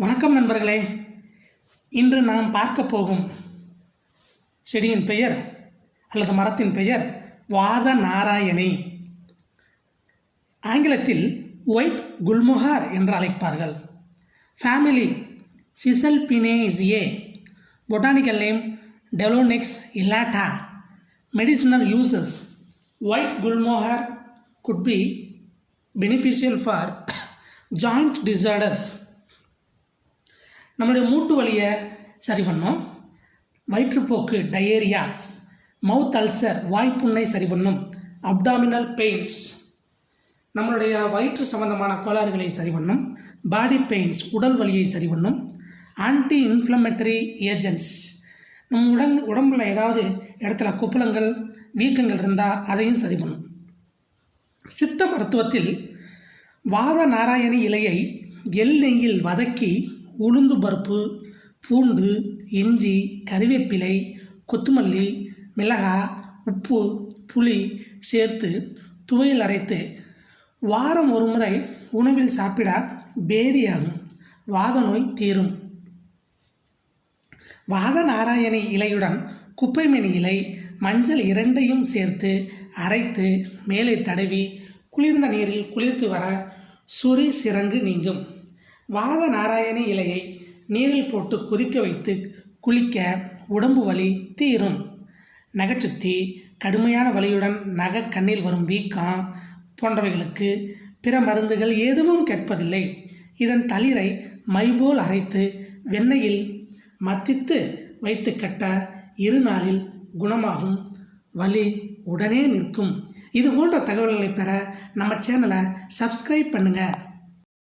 வணக்கம் நண்பர்களே. இன்று நாம் பார்க்க போகும் செடியின் பெயர் அல்லது மரத்தின் பெயர் வாத நாராயணி. ஆங்கிலத்தில் ஒயிட் குல்மோஹர் என்று அழைப்பார்கள். Family Caesalpiniaceae. Botanical name Delonix elata. Medicinal uses. White gulmohar could be beneficial for joint disorders. நம்மளுடைய மூட்டு வலியை சரி பண்ணும். வயிற்றுப்போக்கு டயேரியா, மவுத் அல்சர் வாய்ப்புண்ணை சரி பண்ணும். அப்டாமினல் பெயின்ஸ் நம்மளுடைய வயிற்று சம்பந்தமான கோளாறுகளை சரி பண்ணும். பாடி பெயின்ஸ் உடல் வலியை சரி பண்ணும். ஆன்டி இன்ஃப்ளமேட்டரி ஏஜென்ட்ஸ் நம்ம உடம்புல ஏதாவது இடத்துல கொப்பளங்கள் வீக்கங்கள் இருந்தால் அதையும் சரி பண்ணும். சித்த மருத்துவத்தில் வாத நாராயணி இலையை எண்ணெயில் வதக்கி உளுந்து பருப்பு, பூண்டு, இஞ்சி, கறிவேப்பிலை, கொத்தமல்லி, மிளகாய், உப்பு, புளி சேர்த்து துவையல் அரைத்து வாரம் ஒரு முறை உணவில் சாப்பிட பேதியாகும். வாத நோய் தீரும். வாத நாராயணி இலையுடன் குப்பைமேனி இலை, மஞ்சள் இரண்டையும் சேர்த்து அரைத்து மேலே தடவி குளிர்ந்த நீரில் குளிர்த்து வர சொறி சிரங்கு நீங்கும். வாத நாராயணி இலையை நீரில் போட்டு கொதிக்க வைத்து குளிக்க உடம்பு வலி தீரும். நகைச்சுத்தி, கடுமையான வலியுடன் நகை கண்ணில் வரும் வீக்கம் போன்றவைகளுக்கு பிற மருந்துகள் எதுவும் கேட்பதில்லை. இதன் தளிரை மைபோல் அரைத்து வெண்ணெயில் மத்தித்து வைத்து கட்ட 2 நாளில் குணமாகும். வலி உடனே நிற்கும். இது போன்ற தகவல்களை பெற நம்ம சேனலை சப்ஸ்கிரைப் பண்ணுங்கள்.